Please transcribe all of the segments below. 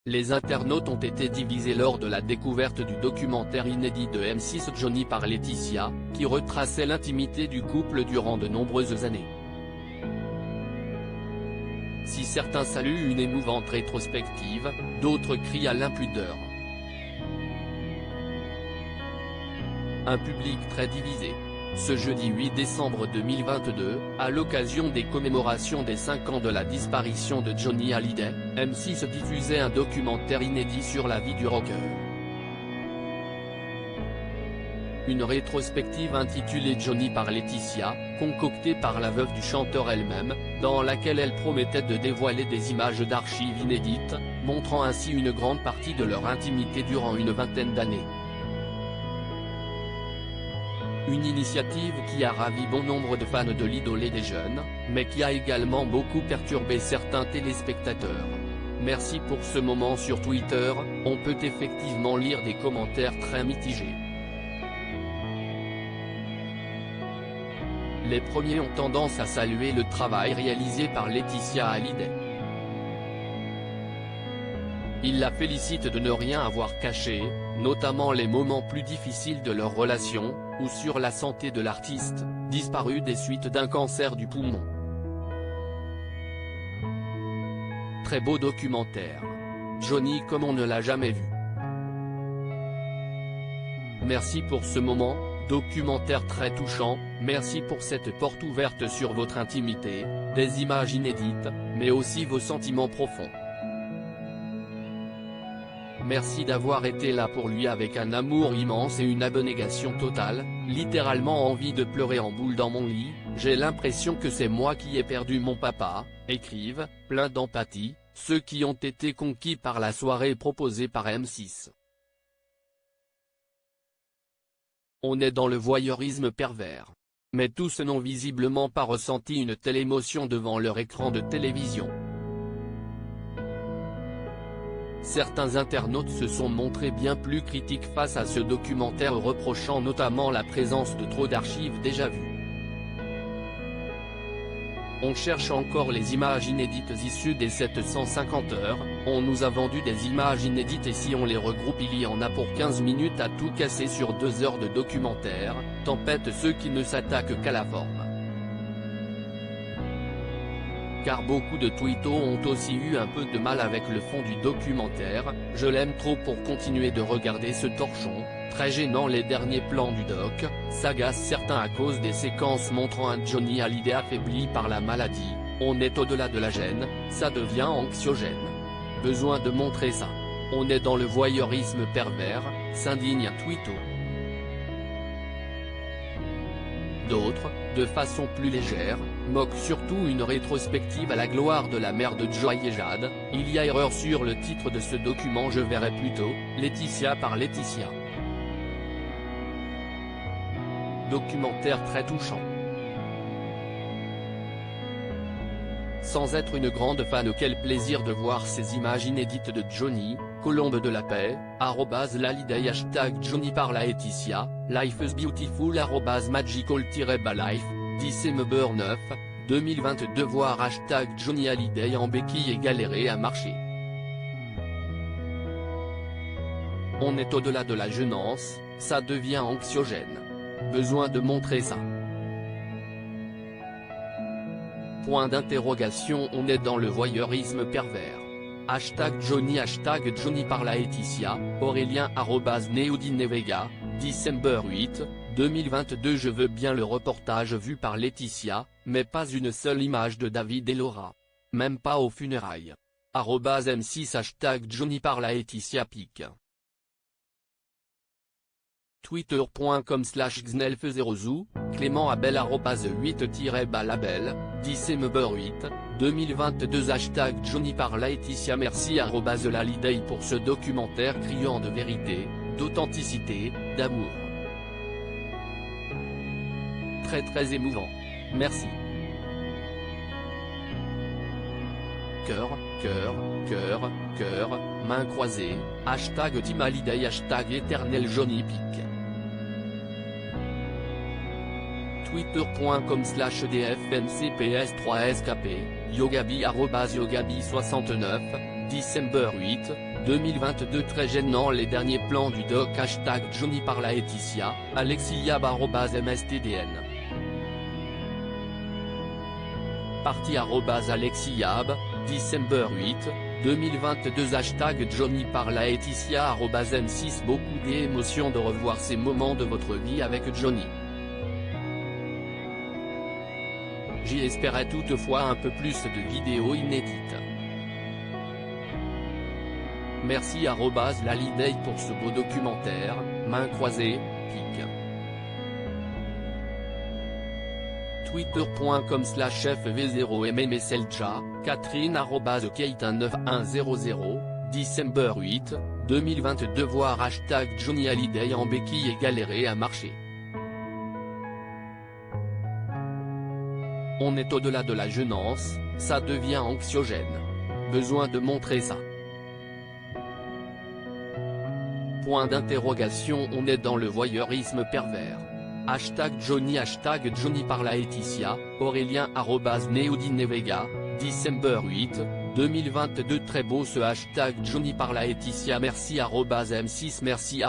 Les internautes ont été divisés lors de la découverte du documentaire inédit de M6 Johnny par Laetitia, qui retraçait l'intimité du couple durant de nombreuses années. Si certains saluent une émouvante rétrospective, d'autres crient à l'impudeur. Un public très divisé. Ce jeudi 8 décembre 2022, à l'occasion des commémorations des 5 ans de la disparition de Johnny Hallyday, M6 diffusait un documentaire inédit sur la vie du rocker. Une rétrospective intitulée Johnny par Laetitia, concoctée par la veuve du chanteur elle-même, dans laquelle elle promettait de dévoiler des images d'archives inédites, montrant ainsi une grande partie de leur intimité durant une vingtaine d'années. Une initiative qui a ravi bon nombre de fans de l'idole et des jeunes, mais qui a également beaucoup perturbé certains téléspectateurs. Merci pour ce moment. Sur Twitter, on peut effectivement lire des commentaires très mitigés. Les premiers ont tendance à saluer le travail réalisé par Laetitia Hallyday. Ils la félicitent de ne rien avoir caché, notamment les moments plus difficiles de leur relation, ou sur la santé de l'artiste, disparu des suites d'un cancer du poumon. Très beau documentaire. Johnny comme on ne l'a jamais vu. Merci pour ce moment, documentaire très touchant, merci pour cette porte ouverte sur votre intimité, des images inédites, mais aussi vos sentiments profonds. Merci d'avoir été là pour lui avec un amour immense et une abnégation totale, littéralement envie de pleurer en boule dans mon lit, j'ai l'impression que c'est moi qui ai perdu mon papa, écrivent, plein d'empathie, ceux qui ont été conquis par la soirée proposée par M6. On est dans le voyeurisme pervers. Mais tous n'ont visiblement pas ressenti une telle émotion devant leur écran de télévision. Certains internautes se sont montrés bien plus critiques face à ce documentaire, reprochant notamment la présence de trop d'archives déjà vues. On cherche encore les images inédites issues des 750 heures, on nous a vendu des images inédites et si on les regroupe il y en a pour 15 minutes à tout casser sur 2 heures de documentaire, tempête ceux qui ne s'attaquent qu'à la forme. Car beaucoup de twittos ont aussi eu un peu de mal avec le fond du documentaire, je l'aime trop pour continuer de regarder ce torchon, très gênant. Les derniers plans du doc, s'agacent certains à cause des séquences montrant un Johnny Hallyday affaibli par la maladie, on est au-delà de la gêne, ça devient anxiogène. Besoin de montrer ça. On est dans le voyeurisme pervers, s'indigne un twitto. D'autres, de façon plus légère, moquent surtout une rétrospective à la gloire de la mère de Joy et Jade. Il y a erreur sur le titre de ce document, je verrais plutôt Laetitia par Laetitia. Documentaire très touchant. Sans être une grande fan, quel plaisir de voir ces images inédites de Johnny, Colombe de la Paix, @Hallyday #Johnny par Laetitia, Life is Beautiful @magical-life, December 9, 2022 voir #Johnny Hallyday en béquille et galérer à marcher. On est au-delà de la gênance, ça devient anxiogène. Besoin de montrer ça. Point d'interrogation. On est dans le voyeurisme pervers. #Johnny #Johnny par Laetitia, Aurélien @Neodinevega, December 8, 2022 Je veux bien le reportage vu par Laetitia, mais pas une seule image de David et Laura. Même pas aux funérailles. @M6 #Johnny par Laetitia pic. Twitter.com/xnelf0zou, Clément Abel @8-balabel, December 8, 2022 #Johnny par Laetitia Merci @Hallyday pour ce documentaire criant de vérité, d'authenticité, d'amour. Très émouvant. Merci. Cœur, main croisée, #Team Hallyday #éternel Johnny pic. Twitter.com/dfmcps3skp, Yogabi @Yogabi69, December 8, 2022 très gênant les derniers plans du doc #Johnny par Laetitia, Alexia @mstdn. Parti @Alexiab, December 8, 2022 #Johnny par Laetitia @M6 Beaucoup d'émotions de revoir ces moments de votre vie avec Johnny. J'y espérais toutefois un peu plus de vidéos inédites. Merci @Lalidei pour ce beau documentaire, main croisée, pique. Twitter.com/FV0mmSelja, Catherine @Kate191100, December 8, 2022 voir #Johnny Hallyday en béquille et galérer à marcher. On est au-delà de la jeunesse, ça devient anxiogène. Besoin de montrer ça. Point d'interrogation. On est dans le voyeurisme pervers. #Johnny #Johnny par Laetitia, Aurélien @Neodinevega, December 8, 2022 très beau ce #Johnny par Laetitia merci @M6 merci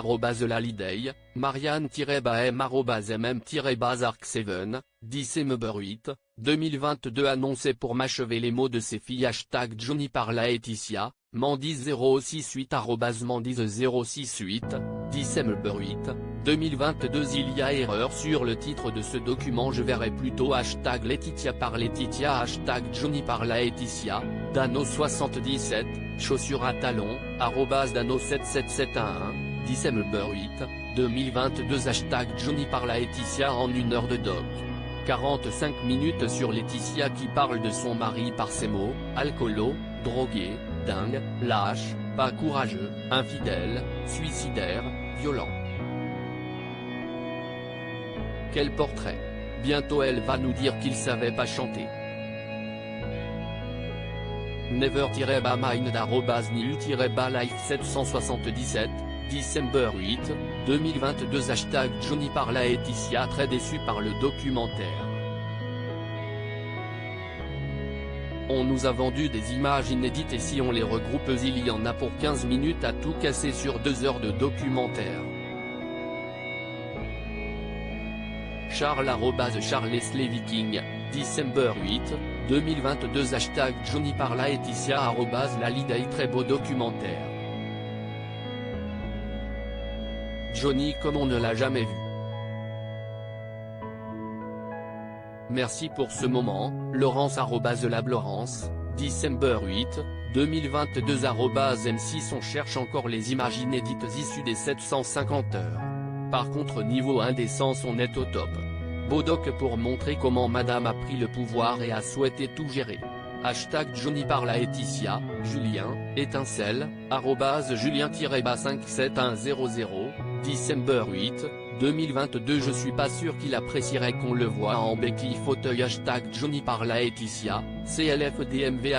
@Lalidei, Marianne-M @MM-Bazark7, December 8, 2022 annoncé pour m'achever les mots de ces filles #Johnny par Laetitia, Mandis068 @Mandis068, December 8, 2022 il y a erreur sur le titre de ce document je verrai plutôt #Laetitia par Laetitia #Johnny par Laetitia, Dano77, chaussures à talons, @Dano77711, December 8, 2022 #Johnny par Laetitia en 1 heure de doc. 45 minutes sur Laetitia qui parle de son mari par ces mots, alcoolo, drogué, dingue, lâche, pas courageux, infidèle, suicidaire, violent. Quel portrait. Bientôt elle va nous dire qu'il savait pas chanter. Never-mind @Nilu-Life777, December 8, 2022 #Johnny par Laetitia très déçu par le documentaire. On nous a vendu des images inédites et si on les regroupe il y en a pour 15 minutes à tout casser sur 2 heures de documentaire. Charles @CharlesLeViking, December 8, 2022 #Johnny par Laetitia @Lalidei très beau documentaire. Johnny comme on ne l'a jamais vu. Merci pour ce moment, Laurence @Lablorence, December 8, 2022 @M6 On cherche encore les images inédites issues des 750 heures. Par contre niveau indécence on est au top. Beau doc pour montrer comment madame a pris le pouvoir et a souhaité tout gérer. #Johnny par Laetitia, Julien, étincelle, @Julien-571000, December 8, 2022 Je suis pas sûr qu'il apprécierait qu'on le voit en béquille fauteuil #Johnny par Laetitia, CLFDMV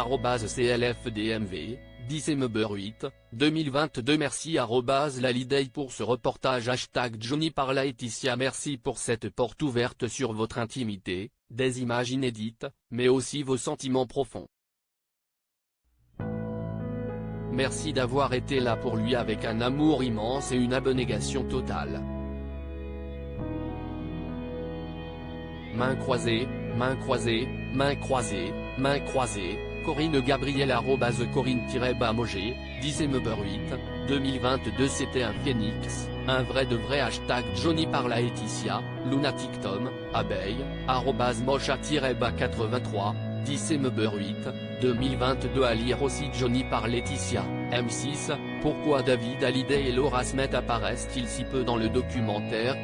@CLFDMV, December 8, 2022 Merci @Lalidei pour ce reportage #Johnny par Laetitia merci pour cette porte ouverte sur votre intimité, des images inédites, mais aussi vos sentiments profonds. Merci d'avoir été là pour lui avec un amour immense et une abnégation totale. Main croisée, main croisée, main croisée, main croisée, Corinne Gabriel @Corinne-Bamogé, December 8, 2022 C'était un phénix, un vrai de vrai #Johnny par Laetitia, Lunatic Tom, abeille, @Mocha-83, December 8, 2022 À lire aussi Johnny par Laetitia, M6, pourquoi David Hallyday et Laura Smith apparaissent-ils si peu dans le documentaire,